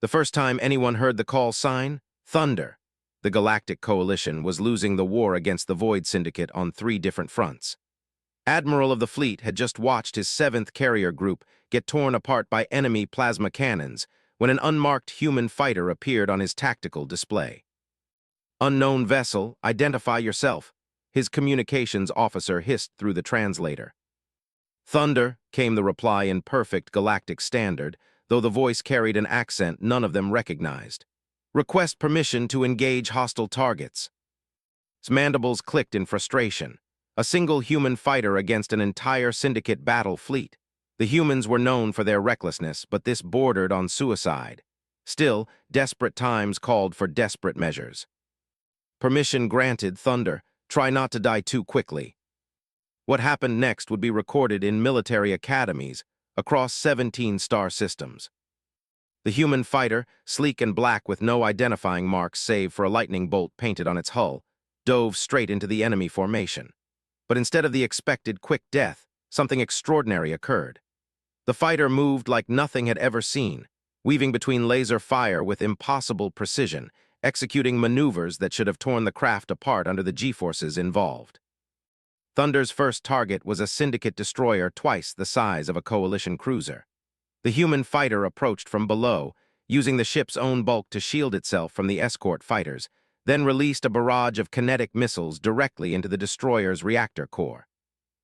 The first time anyone heard the call sign, Thunder. The Galactic Coalition was losing the war against the Void Syndicate on 3 different fronts. Admiral of the fleet had just watched his 7th carrier group get torn apart by enemy plasma cannons when an unmarked human fighter appeared on his tactical display. "Unknown vessel, identify yourself," his communications officer hissed through the translator. "Thunder," came the reply in perfect galactic standard, though the voice carried an accent none of them recognized. "Request permission to engage hostile targets." His mandibles clicked in frustration. A single human fighter against an entire syndicate battle fleet. The humans were known for their recklessness, but this bordered on suicide. Still, desperate times called for desperate measures. "Permission granted, Thunder. Try not to die too quickly." What happened next would be recorded in military academies across 17 star systems. The human fighter, sleek and black with no identifying marks save for a lightning bolt painted on its hull, dove straight into the enemy formation. But instead of the expected quick death, something extraordinary occurred. The fighter moved like nothing had ever seen, weaving between laser fire with impossible precision, executing maneuvers that should have torn the craft apart under the G-forces involved. Thunder's first target was a Syndicate destroyer twice the size of a Coalition cruiser. The human fighter approached from below, using the ship's own bulk to shield itself from the escort fighters, then released a barrage of kinetic missiles directly into the destroyer's reactor core.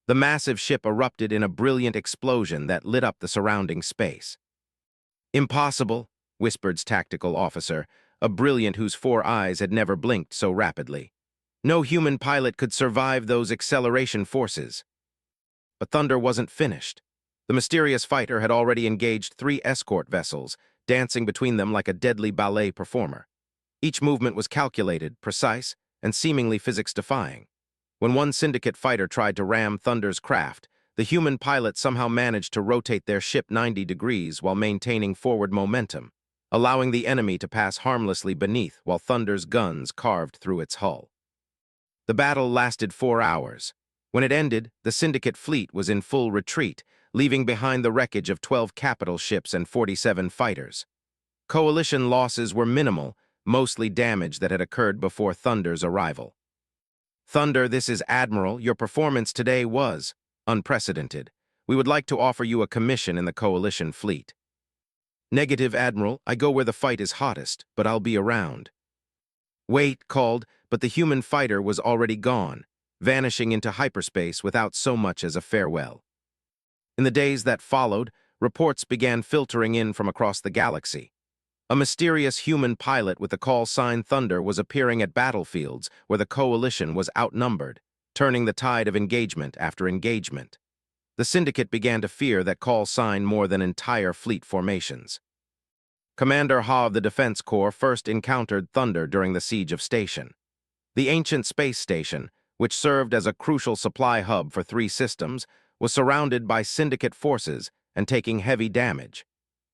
The massive ship erupted in a brilliant explosion that lit up the surrounding space. "Impossible," whispered's tactical officer, a brilliant whose 4 eyes had never blinked so rapidly. "No human pilot could survive those acceleration forces." But Thunder wasn't finished. The mysterious fighter had already engaged 3 escort vessels, dancing between them like a deadly ballet performer. Each movement was calculated, precise, and seemingly physics-defying. When one Syndicate fighter tried to ram Thunder's craft, the human pilot somehow managed to rotate their ship 90 degrees while maintaining forward momentum, allowing the enemy to pass harmlessly beneath while Thunder's guns carved through its hull. The battle lasted 4 hours. When it ended, the Syndicate fleet was in full retreat, leaving behind the wreckage of 12 capital ships and 47 fighters. Coalition losses were minimal, mostly damage that had occurred before Thunder's arrival. "Thunder, this is Admiral. Your performance today was unprecedented. We would like to offer you a commission in the Coalition fleet." "Negative, Admiral. I go where the fight is hottest, but I'll be around." "Wait," called, but the human fighter was already gone, vanishing into hyperspace without so much as a farewell. In the days that followed, reports began filtering in from across the galaxy. A mysterious human pilot with the call sign Thunder was appearing at battlefields where the Coalition was outnumbered, turning the tide of engagement after engagement. The Syndicate began to fear that call sign more than entire fleet formations. Commander Ha of the Defense Corps first encountered Thunder during the siege of Station. The ancient space station, which served as a crucial supply hub for 3 systems, was surrounded by Syndicate forces and taking heavy damage.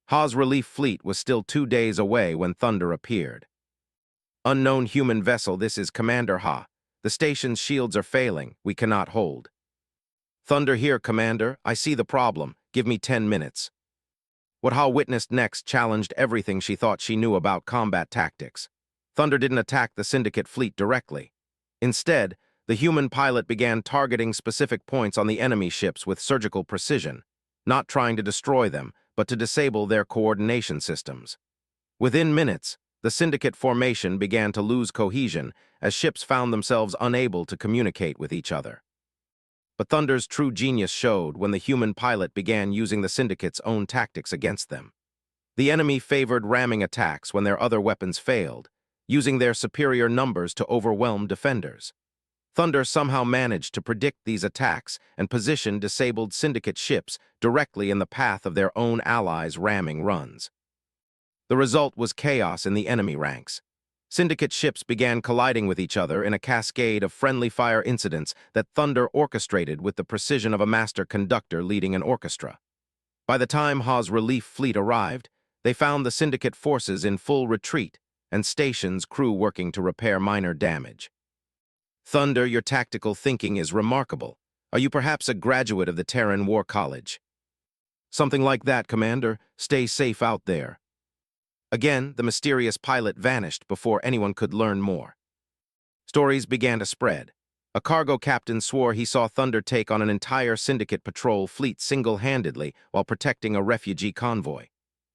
Ha's relief fleet was still 2 days away when Thunder appeared. "Unknown human vessel, this is Commander Ha. The station's shields are failing. We cannot hold." "Thunder here, Commander. I see the problem. Give me 10 minutes." What Ha witnessed next challenged everything she thought she knew about combat tactics. Thunder didn't attack the Syndicate fleet directly. Instead, the human pilot began targeting specific points on the enemy ships with surgical precision, not trying to destroy them, but to disable their coordination systems. Within minutes, the Syndicate formation began to lose cohesion as ships found themselves unable to communicate with each other. But Thunder's true genius showed when the human pilot began using the Syndicate's own tactics against them. The enemy favored ramming attacks when their other weapons failed, using their superior numbers to overwhelm defenders. Thunder somehow managed to predict these attacks and position disabled Syndicate ships directly in the path of their own allies' ramming runs. The result was chaos in the enemy ranks. Syndicate ships began colliding with each other in a cascade of friendly fire incidents that Thunder orchestrated with the precision of a master conductor leading an orchestra. By the time Ha's relief fleet arrived, they found the Syndicate forces in full retreat and Station's crew working to repair minor damage. "Thunder, your tactical thinking is remarkable. Are you perhaps a graduate of the Terran War College?" "Something like that, Commander. Stay safe out there." Again, the mysterious pilot vanished before anyone could learn more. Stories began to spread. A cargo captain swore he saw Thunder take on an entire syndicate patrol fleet single-handedly while protecting a refugee convoy.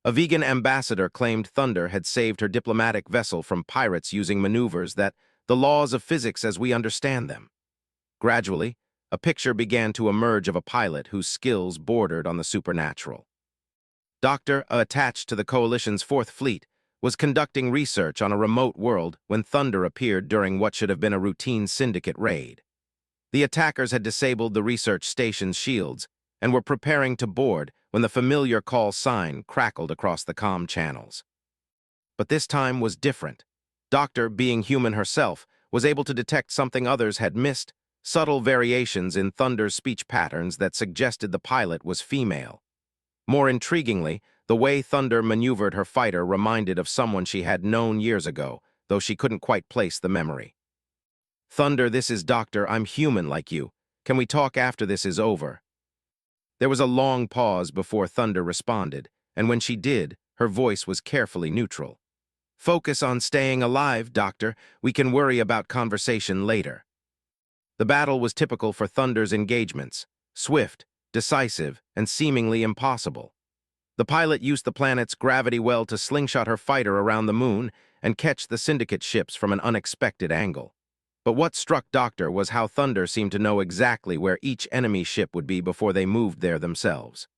A vegan ambassador claimed Thunder had saved her diplomatic vessel from pirates using maneuvers that the laws of physics as we understand them. Gradually, a picture began to emerge of a pilot whose skills bordered on the supernatural. Doctor, attached to the Coalition's Fourth Fleet, was conducting research on a remote world when Thunder appeared during what should have been a routine syndicate raid. The attackers had disabled the research station's shields and were preparing to board when the familiar call sign crackled across the comm channels. But this time was different. Doctor, being human herself, was able to detect something others had missed, subtle variations in Thunder's speech patterns that suggested the pilot was female. More intriguingly, the way Thunder maneuvered her fighter reminded of someone she had known years ago, though she couldn't quite place the memory. "Thunder, this is Doctor. I'm human like you. Can we talk after this is over?" There was a long pause before Thunder responded, and when she did, her voice was carefully neutral. "Focus on staying alive, Doctor. We can worry about conversation later." The battle was typical for Thunder's engagements: swift, decisive, and seemingly impossible. The pilot used the planet's gravity well to slingshot her fighter around the moon and catch the syndicate ships from an unexpected angle. But what struck Doctor was how Thunder seemed to know exactly where each enemy ship would be before they moved there themselves.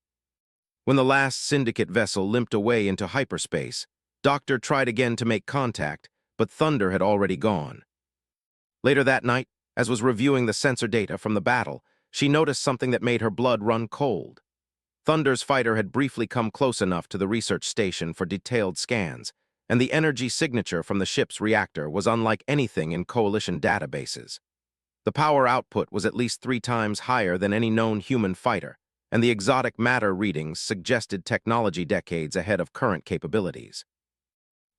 When the last syndicate vessel limped away into hyperspace, Doctor tried again to make contact, but Thunder had already gone. Later that night, as was reviewing the sensor data from the battle, she noticed something that made her blood run cold. Thunder's fighter had briefly come close enough to the research station for detailed scans, and the energy signature from the ship's reactor was unlike anything in Coalition databases. The power output was at least 3 times higher than any known human fighter, and the exotic matter readings suggested technology decades ahead of current capabilities.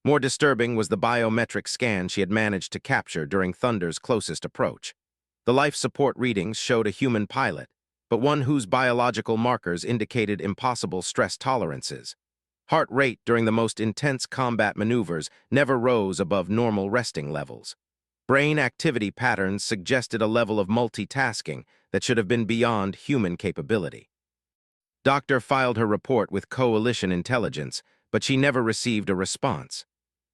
More disturbing was the biometric scan she had managed to capture during Thunder's closest approach. The life support readings showed a human pilot, but one whose biological markers indicated impossible stress tolerances. Heart rate during the most intense combat maneuvers never rose above normal resting levels. Brain activity patterns suggested a level of multitasking that should have been beyond human capability. Doctor filed her report with Coalition intelligence, but she never received a response.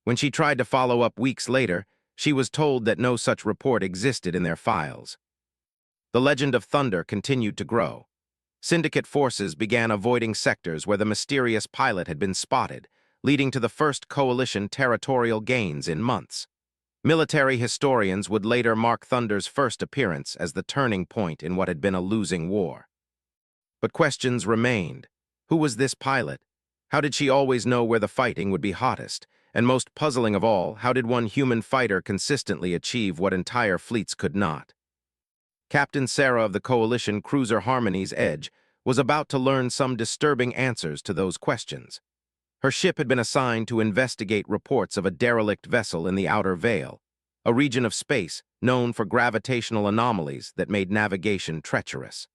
When she tried to follow up weeks later, she was told that no such report existed in their files. The legend of Thunder continued to grow. Syndicate forces began avoiding sectors where the mysterious pilot had been spotted, leading to the first Coalition territorial gains in months. Military historians would later mark Thunder's first appearance as the turning point in what had been a losing war. But questions remained. Who was this pilot? How did she always know where the fighting would be hottest? And most puzzling of all, how did one human fighter consistently achieve what entire fleets could not? Captain Sarah of the Coalition cruiser Harmony's Edge was about to learn some disturbing answers to those questions. Her ship had been assigned to investigate reports of a derelict vessel in the Outer Veil, a region of space known for gravitational anomalies that made navigation treacherous.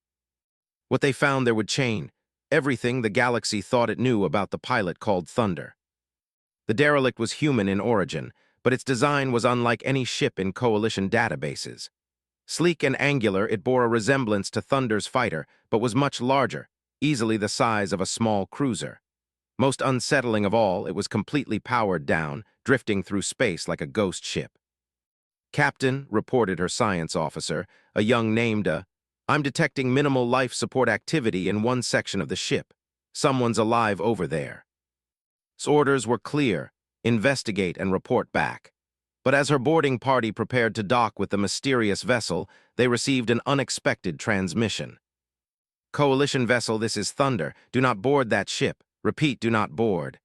What they found there would change everything the galaxy thought it knew about the pilot called Thunder. The derelict was human in origin, but its design was unlike any ship in Coalition databases. Sleek and angular, it bore a resemblance to Thunder's fighter, but was much larger, easily the size of a small cruiser. Most unsettling of all, it was completely powered down, drifting through space like a ghost ship. "Captain," reported her science officer, a young named "I'm detecting minimal life support activity in one section of the ship. Someone's alive over there." Orders were clear: investigate and report back. But as her boarding party prepared to dock with the mysterious vessel, they received an unexpected transmission. "Coalition vessel, this is Thunder. Do not board that ship. Repeat, do not board."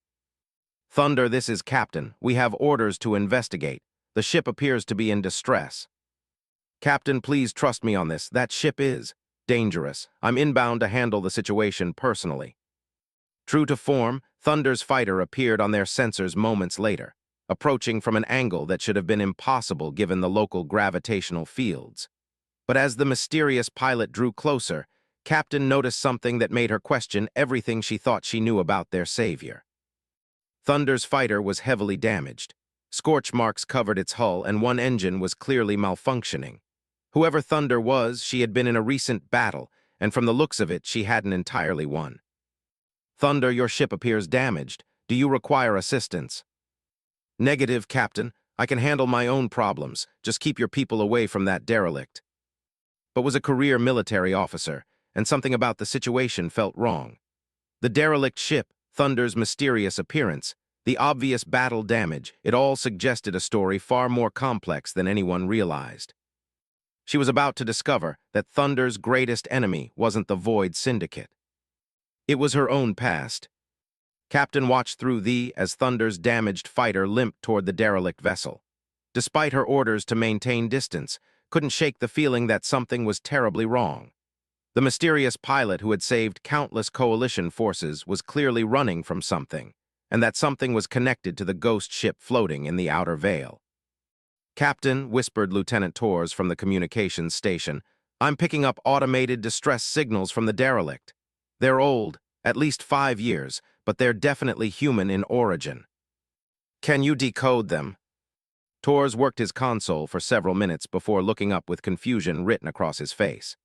"Thunder, this is Captain. We have orders to investigate. The ship appears to be in distress." "Captain, please trust me on this. That ship is dangerous. I'm inbound to handle the situation personally." True to form, Thunder's fighter appeared on their sensors moments later, approaching from an angle that should have been impossible given the local gravitational fields. But as the mysterious pilot drew closer, Captain noticed something that made her question everything she thought she knew about their savior. Thunder's fighter was heavily damaged. Scorch marks covered its hull, and one engine was clearly malfunctioning. Whoever Thunder was, she had been in a recent battle, and from the looks of it, she hadn't entirely won. Thunder, your ship appears damaged. Do you require assistance? Negative, Captain. I can handle my own problems. Just keep your people away from that derelict. But was a career military officer, and something about the situation felt wrong. The derelict ship, Thunder's mysterious appearance, the obvious battle damage, it all suggested a story far more complex than anyone realized. She was about to discover that Thunder's greatest enemy wasn't the Void Syndicate. It was her own past. Captain watched through as Thunder's damaged fighter limped toward the derelict vessel. Despite her orders to maintain distance, couldn't shake the feeling that something was terribly wrong. The mysterious pilot who had saved countless coalition forces was clearly running from something, and that something was connected to the ghost ship floating in the outer veil. Captain, whispered Lieutenant Torres from the communications station, I'm picking up automated distress signals from the derelict. They're old, at least 5 years, but they're definitely human in origin. Can you decode them? Torres worked his console for several minutes before looking up with confusion written across his face.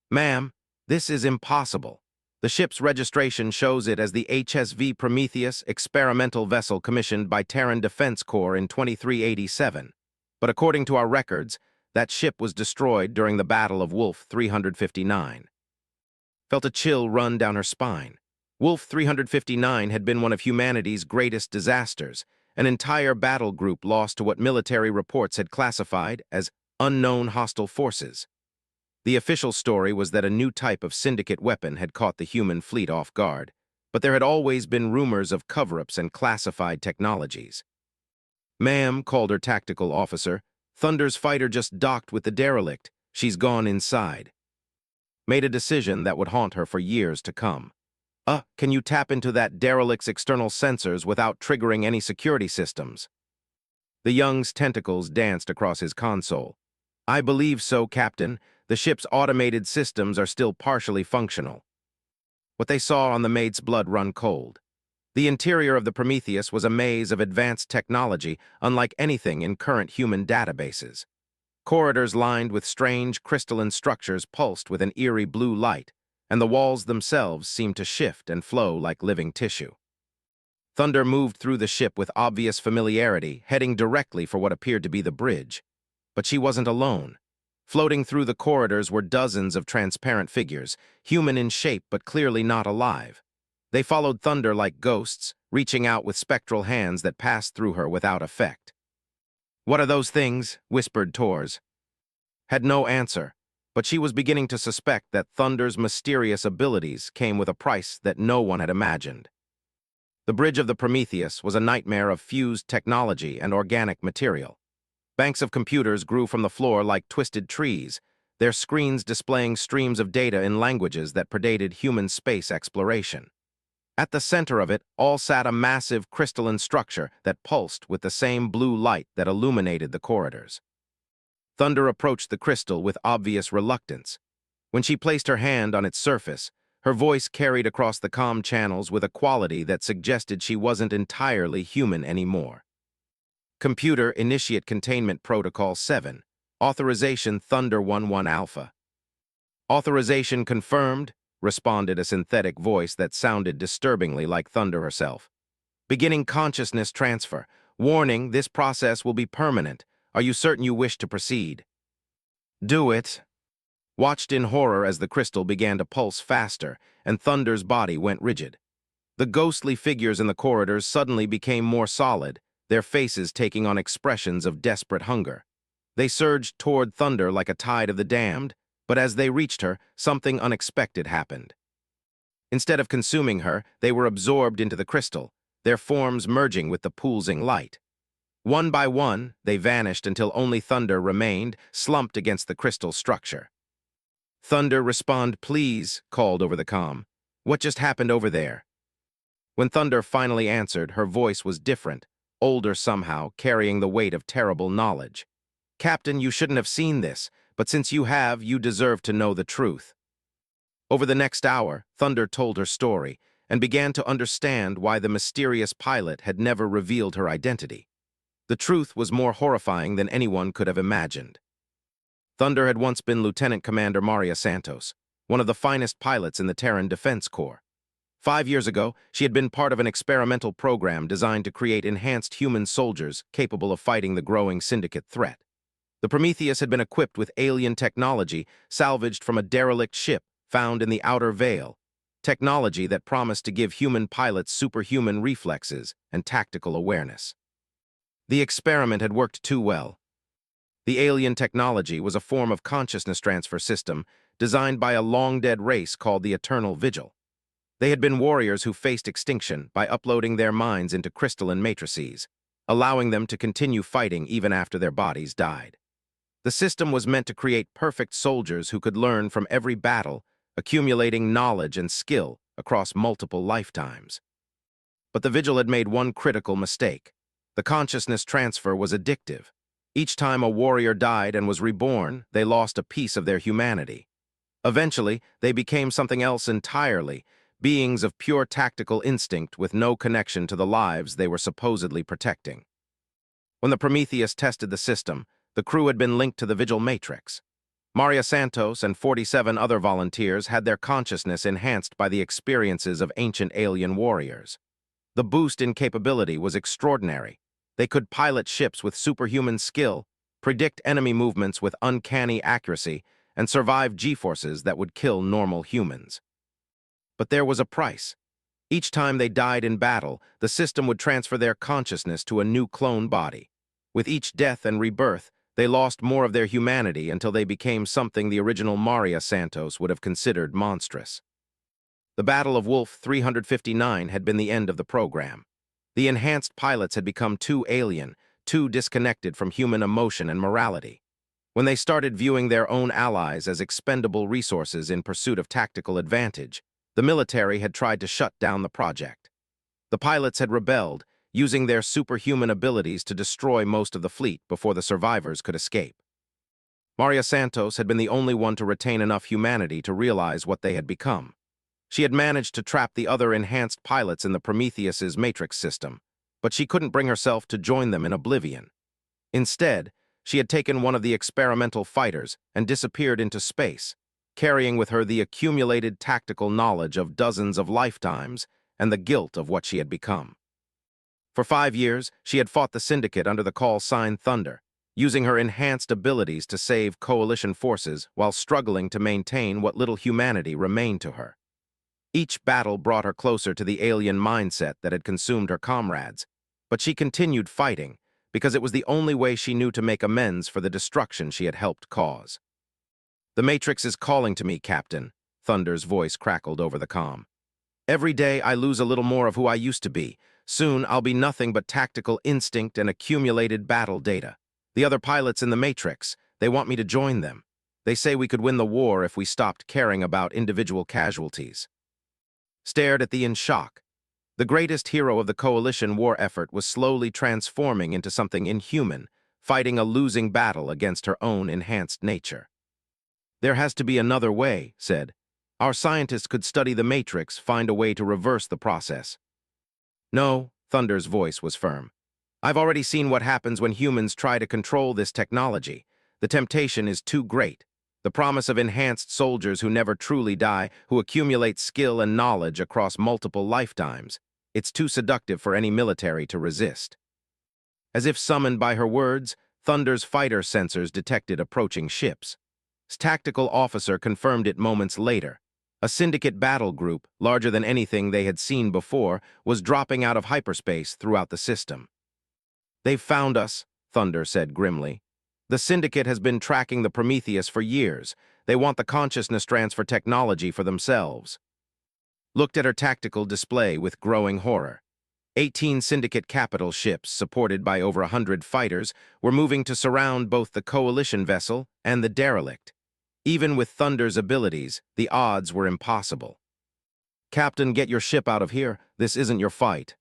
Ma'am, this is impossible. The ship's registration shows it as the HSV Prometheus experimental vessel commissioned by Terran Defense Corps in 2387. But according to our records, that ship was destroyed during the Battle of Wolf 359. Felt a chill run down her spine. Wolf 359 had been one of humanity's greatest disasters, an entire battle group lost to what military reports had classified as unknown hostile forces. The official story was that a new type of syndicate weapon had caught the human fleet off guard, but there had always been rumors of cover-ups and classified technologies. Ma'am, called her tactical officer, Thunder's fighter just docked with the derelict. She's gone inside. Made a decision that would haunt her for years to come. Can you tap into that derelict's external sensors without triggering any security systems? The young's tentacles danced across his console. I believe so, Captain. The ship's automated systems are still partially functional. What they saw on the maid's blood run cold. The interior of the Prometheus was a maze of advanced technology unlike anything in current human databases. Corridors lined with strange crystalline structures pulsed with an eerie blue light, and the walls themselves seemed to shift and flow like living tissue. Thunder moved through the ship with obvious familiarity, heading directly for what appeared to be the bridge. But she wasn't alone. Floating through the corridors were dozens of transparent figures, human in shape but clearly not alive. They followed Thunder like ghosts, reaching out with spectral hands that passed through her without effect. What are those things? Whispered Torres. Had no answer, but she was beginning to suspect that Thunder's mysterious abilities came with a price that no one had imagined. The bridge of the Prometheus was a nightmare of fused technology and organic material. Banks of computers grew from the floor like twisted trees, their screens displaying streams of data in languages that predated human space exploration. At the center of it all sat a massive crystalline structure that pulsed with the same blue light that illuminated the corridors. Thunder approached the crystal with obvious reluctance. When she placed her hand on its surface, her voice carried across the comm channels with a quality that suggested she wasn't entirely human anymore. Computer Initiate Containment Protocol 7. Authorization Thunder 11 Alpha. Authorization confirmed, responded a synthetic voice that sounded disturbingly like Thunder herself. Beginning consciousness transfer. Warning, this process will be permanent. Are you certain you wish to proceed? Do it. Watched in horror as the crystal began to pulse faster, and Thunder's body went rigid. The ghostly figures in the corridors suddenly became more solid, their faces taking on expressions of desperate hunger. They surged toward Thunder like a tide of the damned, but as they reached her, something unexpected happened. Instead of consuming her, they were absorbed into the crystal, their forms merging with the pulsing light. One by one, they vanished until only Thunder remained, slumped against the crystal structure. Thunder, respond, please, called over the comm. What just happened over there? When Thunder finally answered, her voice was different, older somehow, carrying the weight of terrible knowledge. Captain, you shouldn't have seen this, but since you have, you deserve to know the truth. Over the next hour, Thunder told her story, and began to understand why the mysterious pilot had never revealed her identity. The truth was more horrifying than anyone could have imagined. Thunder had once been Lieutenant Commander Maria Santos, one of the finest pilots in the Terran Defense Corps. 5 years ago, she had been part of an experimental program designed to create enhanced human soldiers capable of fighting the growing syndicate threat. The Prometheus had been equipped with alien technology salvaged from a derelict ship found in the Outer Veil, technology that promised to give human pilots superhuman reflexes and tactical awareness. The experiment had worked too well. The alien technology was a form of consciousness transfer system designed by a long-dead race called the Eternal Vigil. They had been warriors who faced extinction by uploading their minds into crystalline matrices, allowing them to continue fighting even after their bodies died. The system was meant to create perfect soldiers who could learn from every battle, accumulating knowledge and skill across multiple lifetimes. But the Vigil had made one critical mistake. The consciousness transfer was addictive. Each time a warrior died and was reborn, they lost a piece of their humanity. Eventually, they became something else entirely, beings of pure tactical instinct with no connection to the lives they were supposedly protecting. When the Prometheus tested the system, the crew had been linked to the Vigil Matrix. Maria Santos and 47 other volunteers had their consciousness enhanced by the experiences of ancient alien warriors. The boost in capability was extraordinary. They could pilot ships with superhuman skill, predict enemy movements with uncanny accuracy, and survive G-forces that would kill normal humans. But there was a price. Each time they died in battle, the system would transfer their consciousness to a new clone body. With each death and rebirth, they lost more of their humanity until they became something the original Maria Santos would have considered monstrous. The Battle of Wolf 359 had been the end of the program. The enhanced pilots had become too alien, too disconnected from human emotion and morality. When they started viewing their own allies as expendable resources in pursuit of tactical advantage, the military had tried to shut down the project. The pilots had rebelled, using their superhuman abilities to destroy most of the fleet before the survivors could escape. Maria Santos had been the only one to retain enough humanity to realize what they had become. She had managed to trap the other enhanced pilots in the Prometheus's matrix system, but she couldn't bring herself to join them in oblivion. Instead, she had taken one of the experimental fighters and disappeared into space, carrying with her the accumulated tactical knowledge of dozens of lifetimes and the guilt of what she had become. For 5 years, she had fought the Syndicate under the call sign Thunder, using her enhanced abilities to save coalition forces while struggling to maintain what little humanity remained to her. Each battle brought her closer to the alien mindset that had consumed her comrades, but she continued fighting because it was the only way she knew to make amends for the destruction she had helped cause. "The Matrix is calling to me, Captain," Thunder's voice crackled over the comm. "Every day I lose a little more of who I used to be. Soon I'll be nothing but tactical instinct and accumulated battle data. The other pilots in the Matrix, they want me to join them. They say we could win the war if we stopped caring about individual casualties." Stared at the in shock. The greatest hero of the coalition war effort was slowly transforming into something inhuman, fighting a losing battle against her own enhanced nature. "There has to be another way," said. "Our scientists could study the Matrix, find a way to reverse the process." "No," Thunder's voice was firm. "I've already seen what happens when humans try to control this technology. The temptation is too great. The promise of enhanced soldiers who never truly die, who accumulate skill and knowledge across multiple lifetimes. It's too seductive for any military to resist." As if summoned by her words, Thunder's fighter sensors detected approaching ships. His tactical officer confirmed it moments later. A Syndicate battle group, larger than anything they had seen before, was dropping out of hyperspace throughout the system. "They've found us," Thunder said grimly. "The Syndicate has been tracking the Prometheus for years. They want the consciousness transfer technology for themselves." Looked at her tactical display with growing horror. 18 Syndicate capital ships, supported by over 100 fighters, were moving to surround both the coalition vessel and the derelict. Even with Thunder's abilities, the odds were impossible. "Captain, get your ship out of here. This isn't your fight."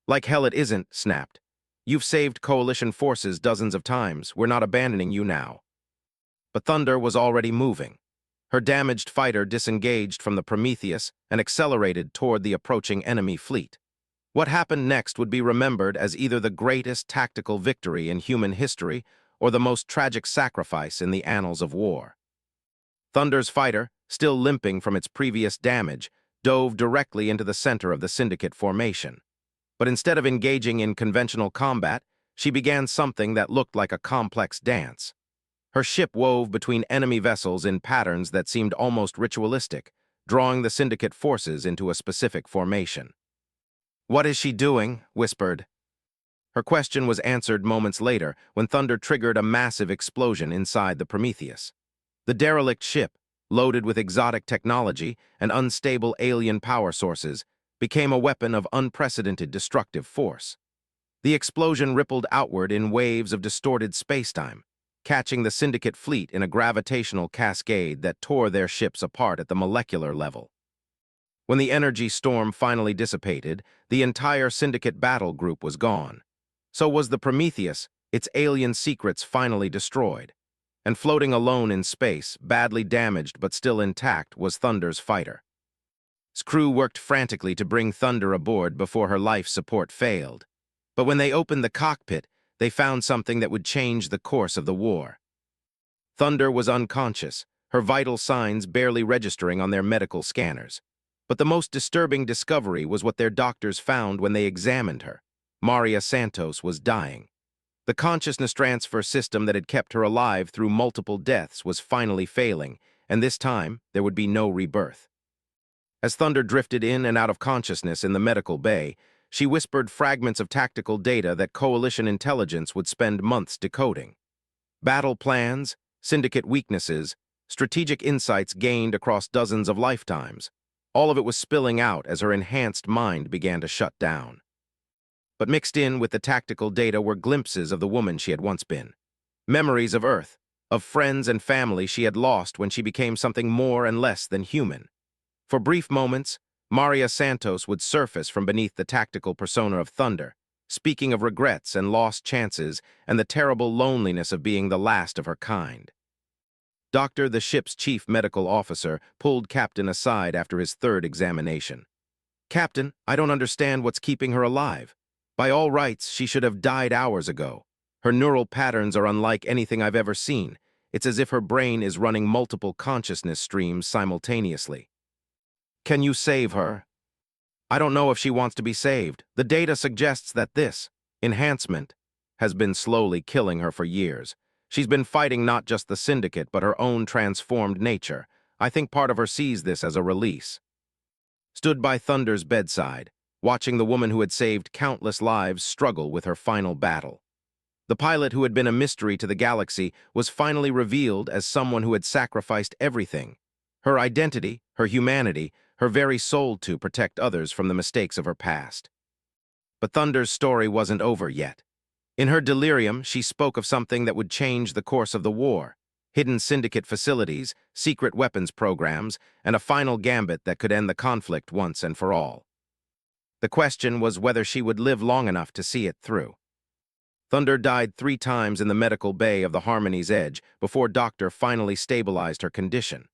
"Like hell it isn't," snapped. "You've saved coalition forces dozens of times. We're not abandoning you now." But Thunder was already moving. Her damaged fighter disengaged from the Prometheus and accelerated toward the approaching enemy fleet. What happened next would be remembered as either the greatest tactical victory in human history or the most tragic sacrifice in the annals of war. Thunder's fighter, still limping from its previous damage, dove directly into the center of the Syndicate formation. But instead of engaging in conventional combat, she began something that looked like a complex dance. Her ship wove between enemy vessels in patterns that seemed almost ritualistic, drawing the Syndicate forces into a specific formation. "What is she doing?" whispered. Her question was answered moments later when Thunder triggered a massive explosion inside the Prometheus. The derelict ship, loaded with exotic technology and unstable alien power sources, became a weapon of unprecedented destructive force. The explosion rippled outward in waves of distorted spacetime, catching the Syndicate fleet in a gravitational cascade that tore their ships apart at the molecular level. When the energy storm finally dissipated, the entire Syndicate battle group was gone. So was the Prometheus, its alien secrets finally destroyed. And floating alone in space, badly damaged but still intact, was Thunder's fighter. His crew worked frantically to bring Thunder aboard before her life support failed. But when they opened the cockpit, they found something that would change the course of the war. Thunder was unconscious, her vital signs barely registering on their medical scanners. But the most disturbing discovery was what their doctors found when they examined her. Maria Santos was dying. The consciousness transfer system that had kept her alive through multiple deaths was finally failing, and this time there would be no rebirth. As Thunder drifted in and out of consciousness in the medical bay, she whispered fragments of tactical data that Coalition intelligence would spend months decoding. Battle plans, Syndicate weaknesses, strategic insights gained across dozens of lifetimes. All of it was spilling out as her enhanced mind began to shut down. But mixed in with the tactical data were glimpses of the woman she had once been. Memories of Earth, of friends and family she had lost when she became something more and less than human. For brief moments, Maria Santos would surface from beneath the tactical persona of Thunder, speaking of regrets and lost chances and the terrible loneliness of being the last of her kind. Doctor, the ship's chief medical officer, pulled Captain aside after his third examination. "Captain, I don't understand what's keeping her alive. By all rights, she should have died hours ago. Her neural patterns are unlike anything I've ever seen. It's as if her brain is running multiple consciousness streams simultaneously. Can you save her?" "I don't know if she wants to be saved. The data suggests that this enhancement has been slowly killing her for years. She's been fighting not just the Syndicate, but her own transformed nature. I think part of her sees this as a release." Stood by Thunder's bedside, watching the woman who had saved countless lives struggle with her final battle. The pilot who had been a mystery to the galaxy was finally revealed as someone who had sacrificed everything. Her identity, her humanity, her very soul to protect others from the mistakes of her past. But Thunder's story wasn't over yet. In her delirium, she spoke of something that would change the course of the war: hidden Syndicate facilities, secret weapons programs, and a final gambit that could end the conflict once and for all. The question was whether she would live long enough to see it through. Thunder died 3 times in the medical bay of the Harmony's Edge before Doctor finally stabilized her condition.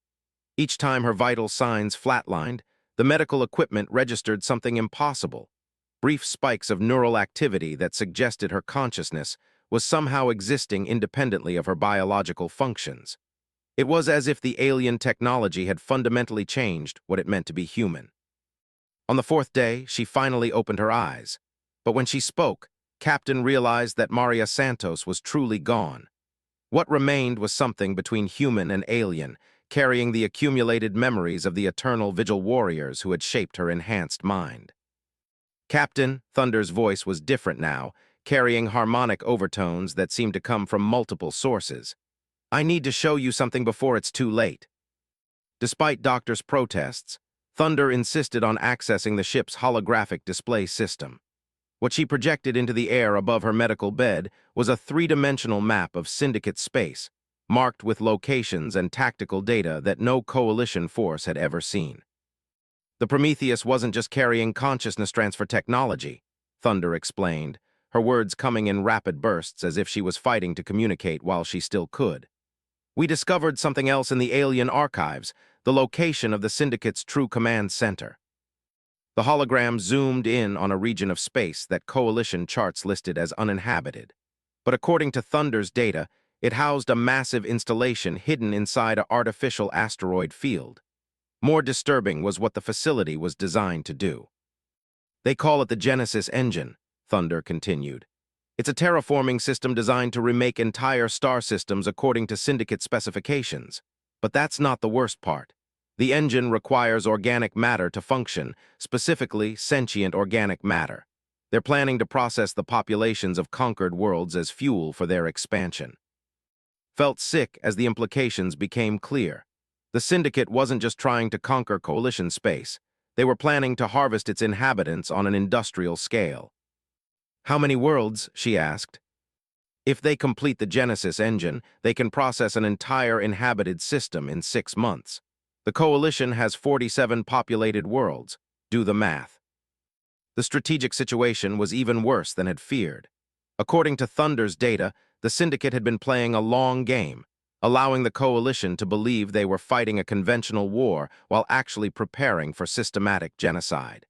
Each time her vital signs flatlined, the medical equipment registered something impossible: brief spikes of neural activity that suggested her consciousness was somehow existing independently of her biological functions. It was as if the alien technology had fundamentally changed what it meant to be human. On the 4th day, she finally opened her eyes. But when she spoke, Captain realized that Maria Santos was truly gone. What remained was something between human and alien, carrying the accumulated memories of the eternal vigil warriors who had shaped her enhanced mind. "Captain," Thunder's voice was different now, carrying harmonic overtones that seemed to come from multiple sources. "I need to show you something before it's too late." Despite Doctor's protests, Thunder insisted on accessing the ship's holographic display system. What she projected into the air above her medical bed was a 3-dimensional map of Syndicate space, marked with locations and tactical data that no Coalition force had ever seen. The Prometheus wasn't just carrying consciousness transfer technology, Thunder explained, her words coming in rapid bursts as if she was fighting to communicate while she still could. We discovered something else in the alien archives, the location of the Syndicate's true command center. The hologram zoomed in on a region of space that Coalition charts listed as uninhabited. But according to Thunder's data, it housed a massive installation hidden inside an artificial asteroid field. More disturbing was what the facility was designed to do. They call it the Genesis engine, Thunder continued. It's a terraforming system designed to remake entire star systems according to Syndicate specifications. But that's not the worst part. The engine requires organic matter to function, specifically sentient organic matter. They're planning to process the populations of conquered worlds as fuel for their expansion. Felt sick as the implications became clear. The Syndicate wasn't just trying to conquer Coalition space. They were planning to harvest its inhabitants on an industrial scale. How many worlds? She asked. If they complete the Genesis engine, they can process an entire inhabited system in 6 months. The Coalition has 47 populated worlds. Do the math. The strategic situation was even worse than had feared. According to Thunder's data, the Syndicate had been playing a long game, allowing the Coalition to believe they were fighting a conventional war while actually preparing for systematic genocide.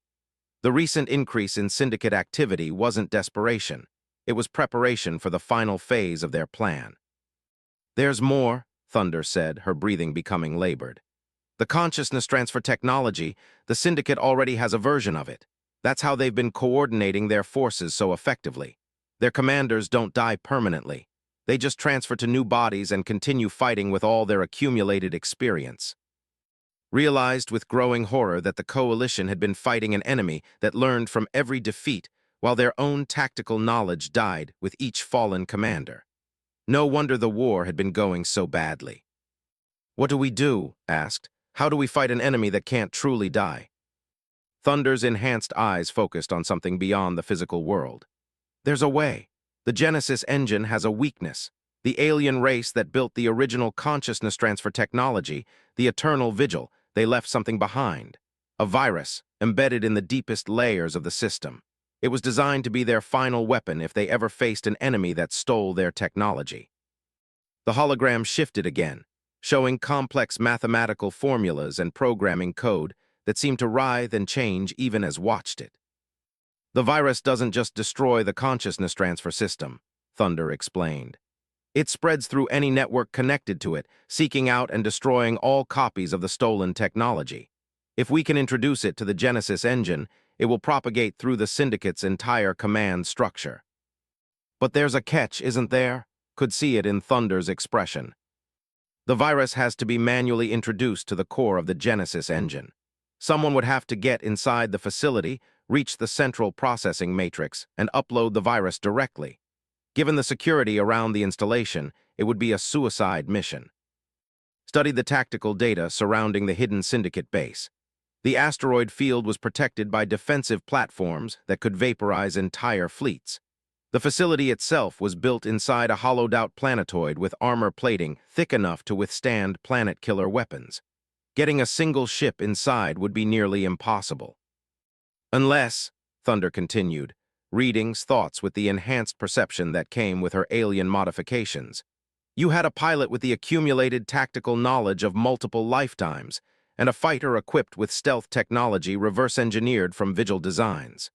The recent increase in Syndicate activity wasn't desperation. It was preparation for the final phase of their plan. There's more, Thunder said, her breathing becoming labored. The consciousness transfer technology, the Syndicate already has a version of it. That's how they've been coordinating their forces so effectively. Their commanders don't die permanently. They just transfer to new bodies and continue fighting with all their accumulated experience. Realized with growing horror that the Coalition had been fighting an enemy that learned from every defeat, while their own tactical knowledge died with each fallen commander. No wonder the war had been going so badly. What do we do? Asked. How do we fight an enemy that can't truly die? Thunder's enhanced eyes focused on something beyond the physical world. There's a way. The Genesis engine has a weakness. The alien race that built the original consciousness transfer technology, the Eternal Vigil, they left something behind. A virus, embedded in the deepest layers of the system. It was designed to be their final weapon if they ever faced an enemy that stole their technology. The hologram shifted again, showing complex mathematical formulas and programming code that seemed to writhe and change even as watched it. The virus doesn't just destroy the consciousness transfer system, Thunder explained. It spreads through any network connected to it, seeking out and destroying all copies of the stolen technology. If we can introduce it to the Genesis engine, it will propagate through the Syndicate's entire command structure. But there's a catch, isn't there? Could see it in Thunder's expression. The virus has to be manually introduced to the core of the Genesis engine. Someone would have to get inside the facility, reach the central processing matrix, and upload the virus directly. Given the security around the installation, it would be a suicide mission. Studied the tactical data surrounding the hidden Syndicate base. The asteroid field was protected by defensive platforms that could vaporize entire fleets. The facility itself was built inside a hollowed-out planetoid with armor plating thick enough to withstand planet-killer weapons. Getting a single ship inside would be nearly impossible. Unless, Thunder continued, reading's thoughts with the enhanced perception that came with her alien modifications. You had a pilot with the accumulated tactical knowledge of multiple lifetimes, and a fighter equipped with stealth technology reverse-engineered from Vigil designs.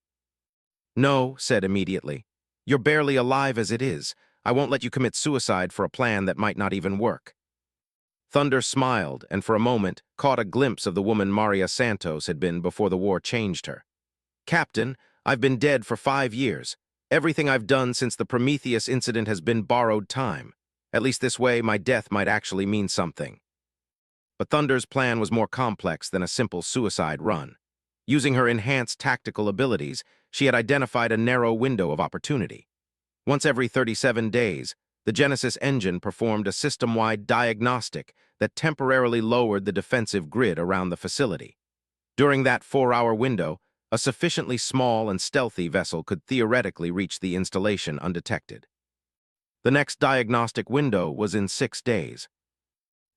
No, said immediately. You're barely alive as it is. I won't let you commit suicide for a plan that might not even work. Thunder smiled and for a moment caught a glimpse of the woman Maria Santos had been before the war changed her. Captain, I've been dead for 5 years. Everything I've done since the Prometheus incident has been borrowed time. At least this way, my death might actually mean something. But Thunder's plan was more complex than a simple suicide run. Using her enhanced tactical abilities, she had identified a narrow window of opportunity. Once every 37 days, the Genesis engine performed a system-wide diagnostic that temporarily lowered the defensive grid around the facility. During that 4-hour window, a sufficiently small and stealthy vessel could theoretically reach the installation undetected. The next diagnostic window was in 6 days.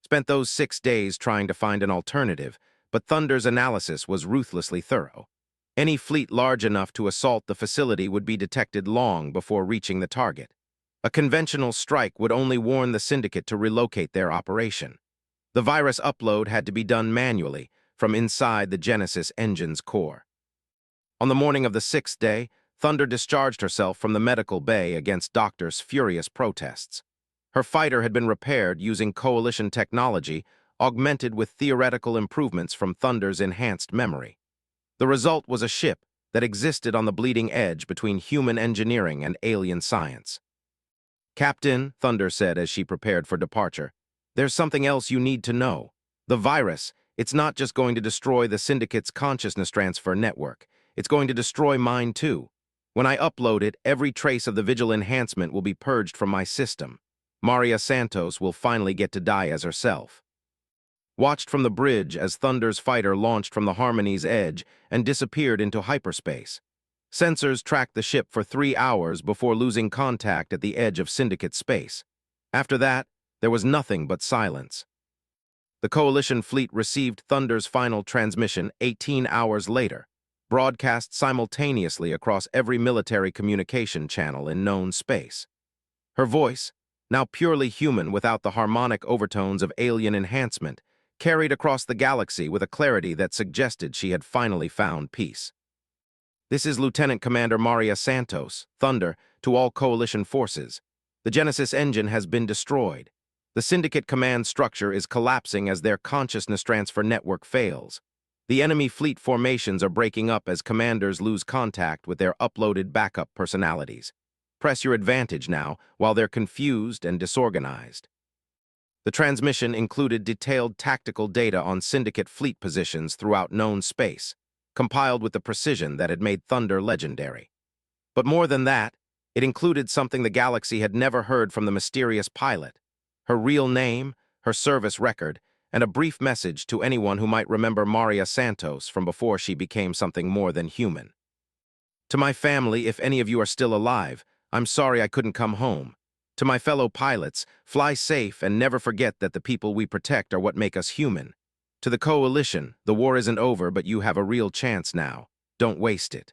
Spent those 6 days trying to find an alternative, but Thunder's analysis was ruthlessly thorough. Any fleet large enough to assault the facility would be detected long before reaching the target. A conventional strike would only warn the syndicate to relocate their operation. The virus upload had to be done manually from inside the Genesis engine's core. On the morning of the sixth day, Thunder discharged herself from the medical bay against doctors' furious protests. Her fighter had been repaired using Coalition technology, augmented with theoretical improvements from Thunder's enhanced memory. The result was a ship that existed on the bleeding edge between human engineering and alien science. "Captain," Thunder said as she prepared for departure, "there's something else you need to know. The virus, it's not just going to destroy the Syndicate's consciousness transfer network. It's going to destroy mine too. When I upload it, every trace of the Vigil enhancement will be purged from my system. Maria Santos will finally get to die as herself." Watched from the bridge as Thunder's fighter launched from the Harmony's edge and disappeared into hyperspace. Sensors tracked the ship for 3 hours before losing contact at the edge of Syndicate space. After that, there was nothing but silence. The Coalition fleet received Thunder's final transmission 18 hours later, broadcast simultaneously across every military communication channel in known space. Her voice, now purely human without the harmonic overtones of alien enhancement, carried across the galaxy with a clarity that suggested she had finally found peace. "This is Lieutenant Commander Maria Santos, Thunder, to all Coalition forces. The Genesis engine has been destroyed. The Syndicate command structure is collapsing as their consciousness transfer network fails. The enemy fleet formations are breaking up as commanders lose contact with their uploaded backup personalities. Press your advantage now while they're confused and disorganized." The transmission included detailed tactical data on Syndicate fleet positions throughout known space, compiled with the precision that had made Thunder legendary. But more than that, it included something the galaxy had never heard from the mysterious pilot: her real name, her service record, and a brief message to anyone who might remember Maria Santos from before she became something more than human. "To my family, if any of you are still alive, I'm sorry I couldn't come home. To my fellow pilots, fly safe and never forget that the people we protect are what make us human. To the Coalition, the war isn't over, but you have a real chance now. Don't waste it."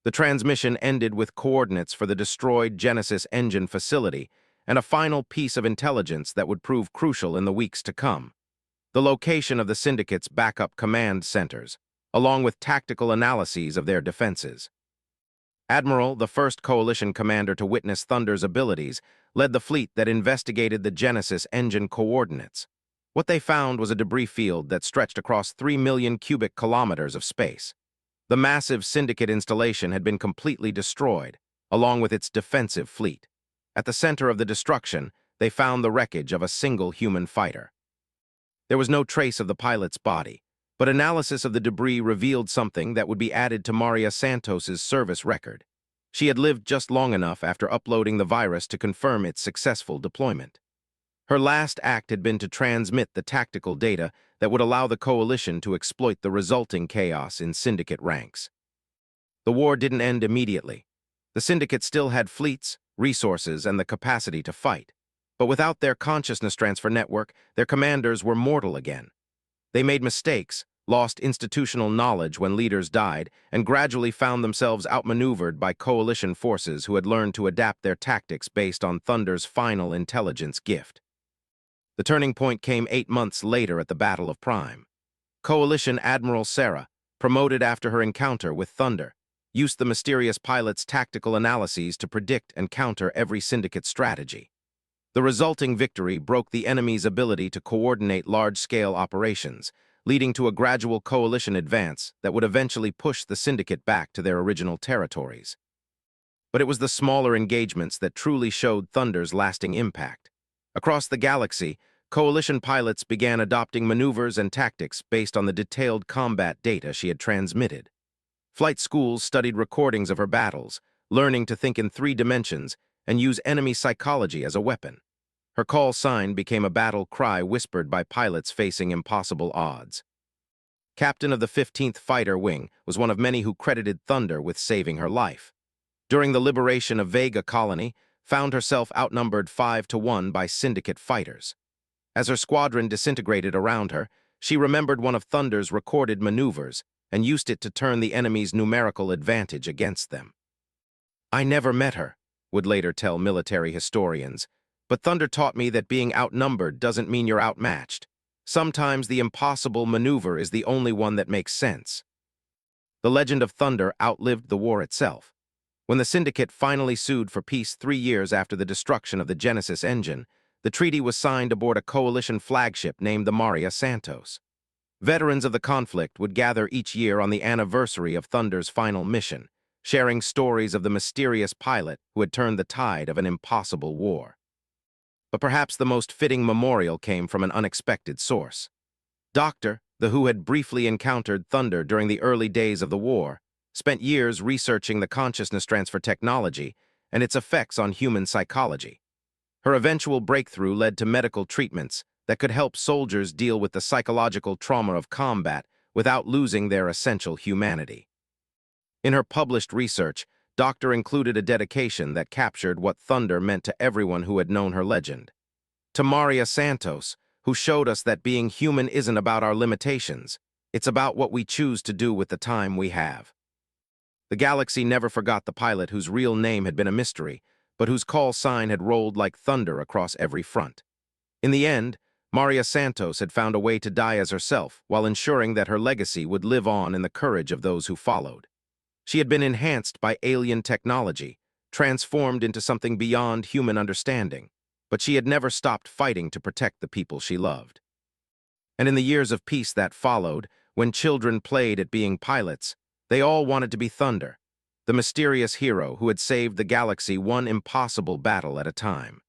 The transmission ended with coordinates for the destroyed Genesis engine facility and a final piece of intelligence that would prove crucial in the weeks to come: the location of the Syndicate's backup command centers, along with tactical analyses of their defenses. Admiral, the first Coalition commander to witness Thunder's abilities, led the fleet that investigated the Genesis engine coordinates. What they found was a debris field that stretched across 3 million cubic kilometers of space. The massive Syndicate installation had been completely destroyed, along with its defensive fleet. At the center of the destruction, they found the wreckage of a single human fighter. There was no trace of the pilot's body, but analysis of the debris revealed something that would be added to Maria Santos's service record. She had lived just long enough after uploading the virus to confirm its successful deployment. Her last act had been to transmit the tactical data that would allow the Coalition to exploit the resulting chaos in Syndicate ranks. The war didn't end immediately. The Syndicate still had fleets, resources, and the capacity to fight. But without their consciousness transfer network, their commanders were mortal again. They made mistakes, lost institutional knowledge when leaders died, and gradually found themselves outmaneuvered by Coalition forces who had learned to adapt their tactics based on Thunder's final intelligence gift. The turning point came 8 months later at the Battle of Prime. Coalition Admiral Sarah, promoted after her encounter with Thunder, used the mysterious pilot's tactical analyses to predict and counter every Syndicate strategy. The resulting victory broke the enemy's ability to coordinate large-scale operations, leading to a gradual Coalition advance that would eventually push the Syndicate back to their original territories. But it was the smaller engagements that truly showed Thunder's lasting impact. Across the galaxy, Coalition pilots began adopting maneuvers and tactics based on the detailed combat data she had transmitted. Flight schools studied recordings of her battles, learning to think in 3 dimensions and use enemy psychology as a weapon. Her call sign became a battle cry whispered by pilots facing impossible odds. Captain of the 15th Fighter Wing was one of many who credited Thunder with saving her life. During the liberation of Vega Colony, found herself outnumbered 5-1 by Syndicate fighters. As her squadron disintegrated around her, she remembered one of Thunder's recorded maneuvers and used it to turn the enemy's numerical advantage against them. "I never met her, would later tell military historians. But Thunder taught me that being outnumbered doesn't mean you're outmatched. Sometimes the impossible maneuver is the only one that makes sense. The legend of Thunder outlived the war itself. When the Syndicate finally sued for peace 3 years after the destruction of the Genesis engine, the treaty was signed aboard a coalition flagship named the Maria Santos. Veterans of the conflict would gather each year on the anniversary of Thunder's final mission, sharing stories of the mysterious pilot who had turned the tide of an impossible war. But perhaps the most fitting memorial came from an unexpected source. Doctor, the who had briefly encountered Thunder during the early days of the war, spent years researching the consciousness transfer technology and its effects on human psychology. Her eventual breakthrough led to medical treatments that could help soldiers deal with the psychological trauma of combat without losing their essential humanity. In her published research, Doctor included a dedication that captured what Thunder meant to everyone who had known her legend. To Maria Santos, who showed us that being human isn't about our limitations, it's about what we choose to do with the time we have. The galaxy never forgot the pilot whose real name had been a mystery, but whose call sign had rolled like thunder across every front. In the end, Maria Santos had found a way to die as herself while ensuring that her legacy would live on in the courage of those who followed. She had been enhanced by alien technology, transformed into something beyond human understanding, but she had never stopped fighting to protect the people she loved. And in the years of peace that followed, when children played at being pilots, they all wanted to be Thunder, the mysterious hero who had saved the galaxy one impossible battle at a time.